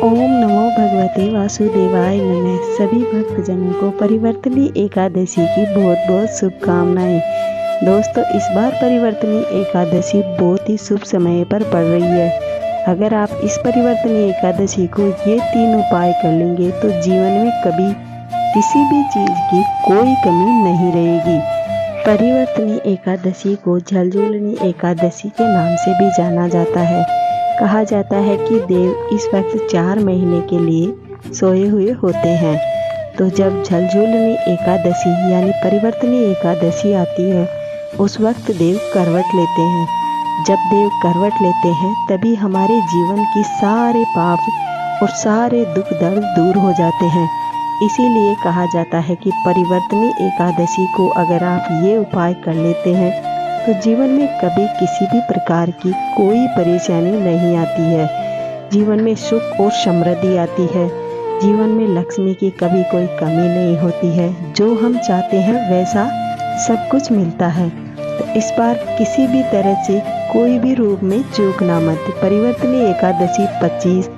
ओम नमो भगवते वासुदेवाय नमः। सभी भक्तजनों को परिवर्तनी एकादशी की बहुत बहुत शुभकामनाएं। दोस्तों, इस बार परिवर्तनी एकादशी बहुत ही शुभ समय पर पड़ रही है। अगर आप इस परिवर्तनी एकादशी को ये 3 उपाय कर लेंगे तो जीवन में कभी किसी भी चीज़ की कोई कमी नहीं रहेगी। परिवर्तनी एकादशी को झलझूलनी एकादशी के नाम से भी जाना जाता है। कहा जाता है कि देव इस वक्त 4 महीने के लिए सोए हुए होते हैं। तो जब झलझूलनी एकादशी यानी परिवर्तनी एकादशी आती है, उस वक्त देव करवट लेते हैं। जब देव करवट लेते हैं तभी हमारे जीवन की सारे पाप और सारे दुख दर्द दूर हो जाते हैं। इसीलिए कहा जाता है कि परिवर्तनी एकादशी को अगर आप ये उपाय कर लेते हैं तो जीवन में कभी किसी भी प्रकार की कोई परेशानी नहीं आती है। जीवन में सुख और समृद्धि आती है। जीवन में लक्ष्मी की कभी कोई कमी नहीं होती है। जो हम चाहते हैं वैसा सब कुछ मिलता है। तो इस बार किसी भी तरह से कोई भी रूप में चूकना मत। परिवर्तनी एकादशी 25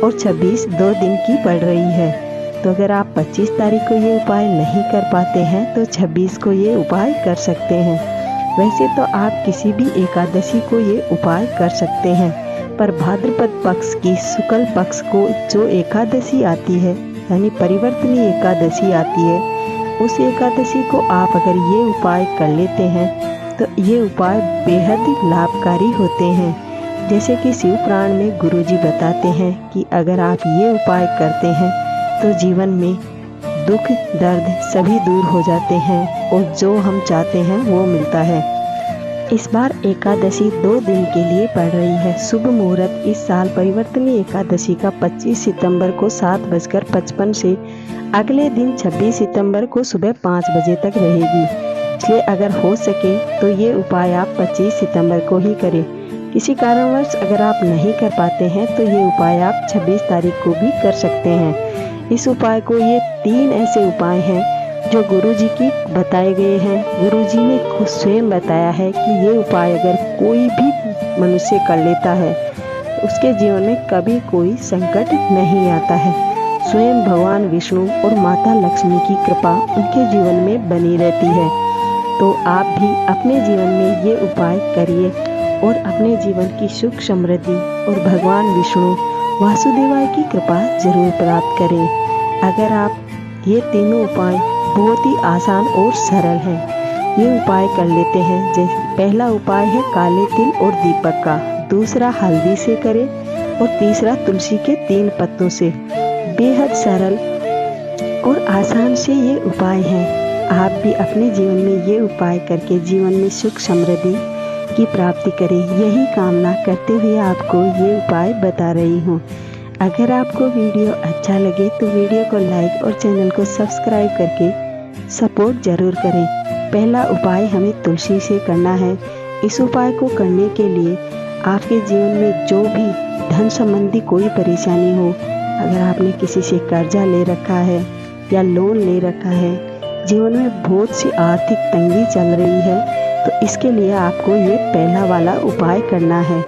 और 26 2 दिन की पड़ रही है। तो अगर आप 25 तारीख को ये उपाय नहीं कर पाते हैं तो 26 को ये उपाय कर सकते हैं। वैसे तो आप किसी भी एकादशी को ये उपाय कर सकते हैं, पर भाद्रपद पक्ष की शुक्ल पक्ष को जो एकादशी आती है यानी परिवर्तनी एकादशी आती है, उस एकादशी को आप अगर ये उपाय कर लेते हैं तो ये उपाय बेहद लाभकारी होते हैं। जैसे कि शिव पुराण में गुरुजी बताते हैं कि अगर आप ये उपाय करते हैं तो जीवन में दुख दर्द सभी दूर हो जाते हैं और जो हम चाहते हैं वो मिलता है। इस बार एकादशी 2 दिन के लिए पड़ रही है। शुभ मुहूर्त इस साल परिवर्तनी एकादशी का 25 सितंबर को 7:55 से अगले दिन 26 सितंबर को सुबह 5 बजे तक रहेगी। इसलिए अगर हो सके तो ये उपाय आप 25 सितंबर को ही करें। किसी कारणवश अगर आप नहीं कर पाते हैं तो ये उपाय आप 26 तारीख को भी कर सकते हैं। इस उपाय को ये 3 ऐसे उपाय हैं जो गुरुजी की बताए गए हैं। गुरुजी ने खुद स्वयं बताया है कि ये उपाय अगर कोई भी मनुष्य कर लेता है तो उसके जीवन में कभी कोई संकट नहीं आता है। स्वयं भगवान विष्णु और माता लक्ष्मी की कृपा उनके जीवन में बनी रहती है। तो आप भी अपने जीवन में ये उपाय करिए और अपने जीवन की सुख समृद्धि और भगवान विष्णु वासुदेवाय की कृपा जरूर प्राप्त करें। अगर आप ये तीनों उपाय बहुत ही आसान और सरल हैं, ये उपाय कर लेते हैं। जैसे पहला उपाय है काले तिल और दीपक का, दूसरा हल्दी से करें और तीसरा तुलसी के 3 पत्तों से। बेहद सरल और आसान से ये उपाय हैं। आप भी अपने जीवन में ये उपाय करके जीवन में सुख समृद्धि की प्राप्ति करें, यही कामना करते हुए आपको ये उपाय बता रही हूँ। अगर आपको वीडियो अच्छा लगे तो वीडियो को लाइक और चैनल को सब्सक्राइब करके सपोर्ट जरूर करें। पहला उपाय हमें तुलसी से करना है। इस उपाय को करने के लिए आपके जीवन में जो भी धन संबंधी कोई परेशानी हो, अगर आपने किसी से कर्जा ले रखा है या लोन ले रखा है, जीवन में बहुत सी आर्थिक तंगी चल रही है, तो इसके लिए आपको ये पहला वाला उपाय करना है।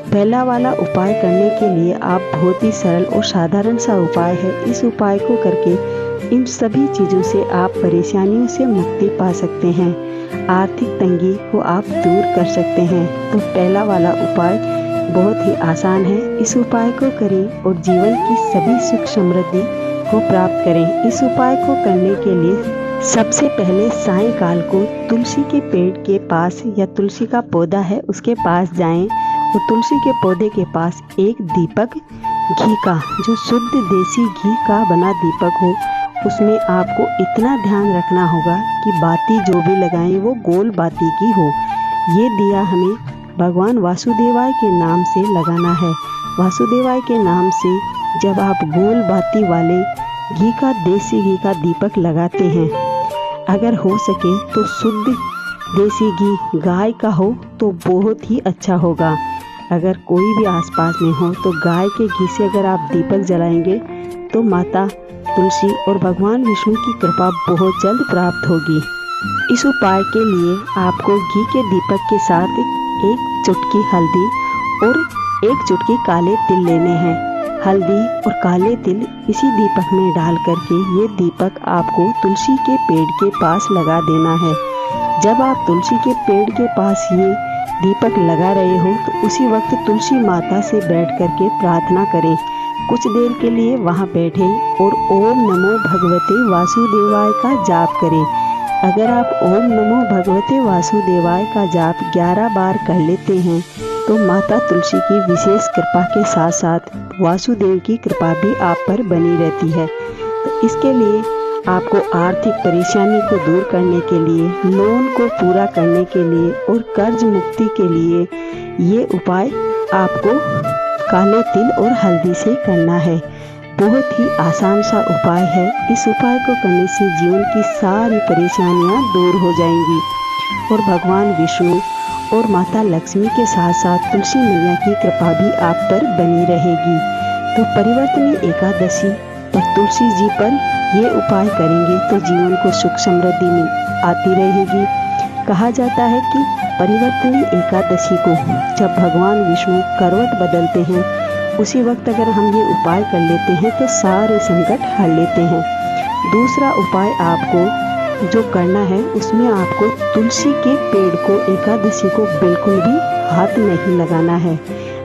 पहला वाला उपाय करने के लिए आप बहुत ही सरल और साधारण सा उपाय है। इस उपाय को करके इन सभी चीज़ों से आप परेशानियों से मुक्ति पा सकते हैं। आर्थिक तंगी को आप दूर कर सकते हैं। तो पहला वाला उपाय बहुत ही आसान है। इस उपाय को करें और जीवन की सभी सुख समृद्धि को प्राप्त करें। इस उपाय को करने के लिए सबसे पहले सायंकाल को तुलसी के पेड़ के पास या तुलसी का पौधा है उसके पास जाएं और तुलसी के पौधे के पास एक दीपक घी का, जो शुद्ध देसी घी का बना दीपक हो, उसमें आपको इतना ध्यान रखना होगा कि बाती जो भी लगाएं वो गोल बाती की हो। ये दिया हमें भगवान वासुदेवाय के नाम से लगाना है। वासुदेवाय के नाम से जब आप गोल बाती वाले घी का, देसी घी का दीपक लगाते हैं, अगर हो सके तो शुद्ध देसी घी गाय का हो तो बहुत ही अच्छा होगा। अगर कोई भी आसपास में हो तो गाय के घी से अगर आप दीपक जलाएंगे तो माता तुलसी और भगवान विष्णु की कृपा बहुत जल्द प्राप्त होगी। इस उपाय के लिए आपको घी के दीपक के साथ 1 चुटकी हल्दी और 1 चुटकी काले तिल लेने हैं। हल्दी और काले तिल इसी दीपक में डाल करके ये दीपक आपको तुलसी के पेड़ के पास लगा देना है। जब आप तुलसी के पेड़ के पास ये दीपक लगा रहे हो तो उसी वक्त तुलसी माता से बैठ करके प्रार्थना करें। कुछ देर के लिए वहाँ बैठे और ओम नमो भगवते वासुदेवाय का जाप करें। अगर आप ओम नमो भगवते वासुदेवाय का जाप 11 बार कर लेते हैं तो माता तुलसी की विशेष कृपा के साथ साथ वासुदेव की कृपा भी आप पर बनी रहती है। तो इसके लिए आपको आर्थिक परेशानी को दूर करने के लिए, लोन को पूरा करने के लिए और कर्ज मुक्ति के लिए ये उपाय आपको काले तिल और हल्दी से करना है। बहुत ही आसान सा उपाय है। इस उपाय को करने से जीवन की सारी परेशानियां दूर हो जाएंगी और भगवान विष्णु और माता लक्ष्मी के साथ साथ तुलसी मैया की कृपा भी आप पर बनी रहेगी। तो परिवर्तनी एकादशी पर तुलसी जी पर ये उपाय करेंगे तो जीवन को सुख समृद्धि में आती रहेगी। कहा जाता है कि परिवर्तनी एकादशी को जब भगवान विष्णु करवट बदलते हैं उसी वक्त अगर हम ये उपाय कर लेते हैं तो सारे संकट हर लेते हैं। दूसरा उपाय आपको जो करना है उसमें आपको तुलसी के पेड़ को एकादशी को बिल्कुल भी हाथ नहीं लगाना है।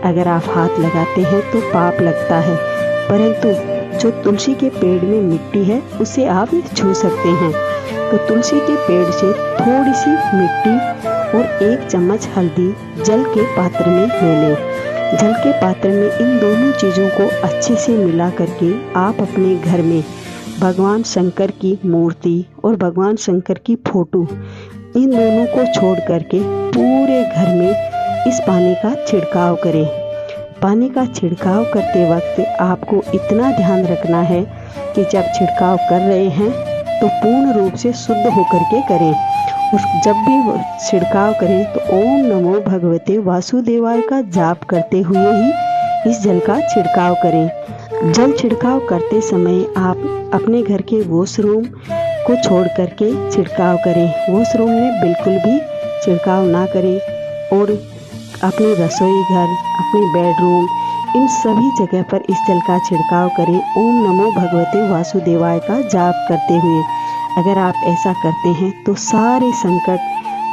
अगर आप हाथ लगाते हैं तो पाप लगता है, परंतु जो तुलसी के पेड़ में मिट्टी है उसे आप छू सकते हैं। तो तुलसी के पेड़ से थोड़ी सी मिट्टी और 1 चम्मच हल्दी जल के पात्र में ले लें। जल के पात्र में इन दोनों चीज़ों को अच्छे से मिला करके आप अपने घर में भगवान शंकर की मूर्ति और भगवान शंकर की फोटो इन दोनों को छोड़ करके पूरे घर में इस पानी का छिड़काव करें। पानी का छिड़काव करते वक्त आपको इतना ध्यान रखना है कि जब छिड़काव कर रहे हैं तो पूर्ण रूप से शुद्ध होकर के करें। और जब भी छिड़काव करें तो ओम नमो भगवते वासुदेवाय का जाप करते हुए ही इस जल का छिड़काव करें। जल छिड़काव करते समय आप अपने घर के वॉशरूम को छोड़ करके छिड़काव करें। वॉशरूम में बिल्कुल भी छिड़काव ना करें और अपने रसोई घर, अपने बेडरूम, इन सभी जगह पर इस जल का छिड़काव करें ओम नमो भगवते वासुदेवाय का जाप करते हुए। अगर आप ऐसा करते हैं तो सारे संकट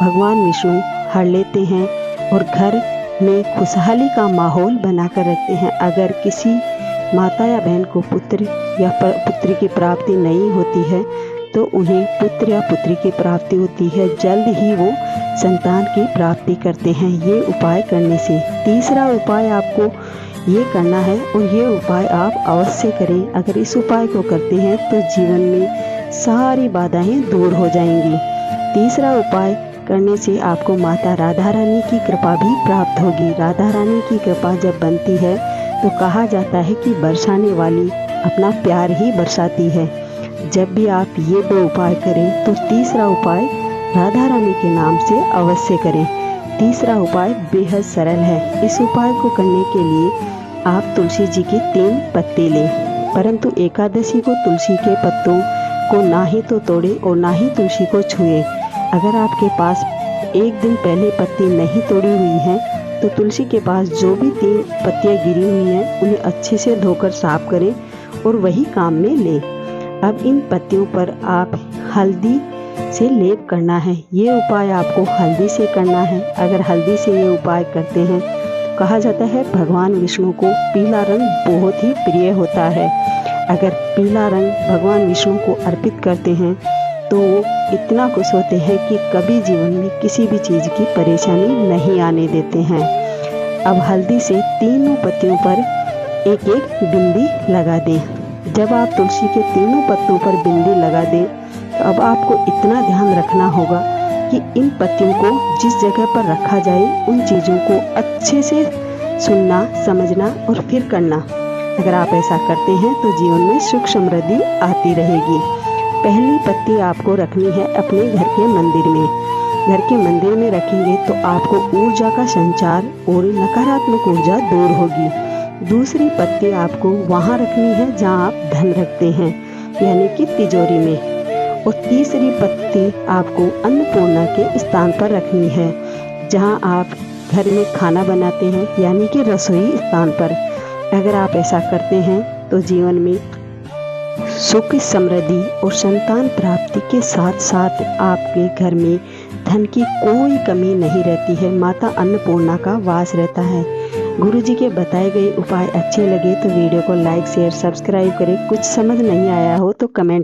भगवान विष्णु हर लेते हैं और घर में खुशहाली का माहौल बनाकर रखते हैं। अगर किसी माता या बहन को पुत्र या पुत्री की प्राप्ति नहीं होती है तो उन्हें पुत्र या पुत्री की प्राप्ति होती है, जल्द ही वो संतान की प्राप्ति करते हैं ये उपाय करने से। तीसरा उपाय आपको ये करना है और ये उपाय आप अवश्य करें। अगर इस उपाय को करते हैं तो जीवन में सारी बाधाएं दूर हो जाएंगी। तीसरा उपाय करने से आपको माता राधा रानी की कृपा भी प्राप्त होगी। राधा रानी की कृपा जब बनती है तो कहा जाता है कि बरसाने वाली अपना प्यार ही बरसाती है। जब भी आप ये 2 उपाय करें तो तीसरा उपाय राधा रानी के नाम से अवश्य करें। तीसरा उपाय बेहद सरल है। इस उपाय को करने के लिए आप तुलसी जी के 3 पत्ते लें, परंतु एकादशी को तुलसी के पत्तों को ना ही तो तोड़े और ना ही तुलसी को छुए। अगर आपके पास एक दिन पहले पत्ती नहीं तोड़ी हुई हैं तो तुलसी के पास जो भी 3 पत्तियां गिरी हुई हैं उन्हें अच्छे से धोकर साफ करें और वही काम में लें। अब इन पत्तियों पर आप हल्दी से लेप करना है। ये उपाय आपको हल्दी से करना है। अगर हल्दी से ये उपाय करते हैं कहा जाता है भगवान विष्णु को पीला रंग बहुत ही प्रिय होता है। अगर पीला रंग भगवान विष्णु को अर्पित करते हैं तो वो इतना खुश होते हैं कि कभी जीवन में किसी भी चीज़ की परेशानी नहीं आने देते हैं। अब हल्दी से तीनों पत्तियों पर एक एक बिंदी लगा दें। जब आप तुलसी के तीनों पत्तों पर बिंदी लगा दें तो अब आपको इतना ध्यान रखना होगा कि इन पत्तियों को जिस जगह पर रखा जाए उन चीज़ों को अच्छे से सुनना, समझना और फिर करना। अगर आप ऐसा करते हैं तो जीवन में सुख समृद्धि आती रहेगी। पहली पत्ती आपको रखनी है अपने घर के मंदिर में। घर के मंदिर में रखेंगे तो आपको ऊर्जा का संचार और नकारात्मक ऊर्जा दूर होगी। दूसरी पत्ती आपको वहाँ रखनी है जहाँ आप धन रखते हैं, यानी कि तिजोरी में। और तीसरी पत्ती आपको अन्नपूर्णा के स्थान पर रखनी है, जहाँ आप घर में खाना बनाते हैं, यानी कि रसोई स्थान पर। अगर आप ऐसा करते हैं तो जीवन में सुख, समृद्धि और संतान प्राप्ति के साथ साथ आपके घर में धन की कोई कमी नहीं रहती है। माता अन्नपूर्णा का वास रहता है। गुरुजी के बताए गए उपाय अच्छे लगे तो वीडियो को लाइक, शेयर, सब्सक्राइब करें। कुछ समझ नहीं आया हो तो कमेंट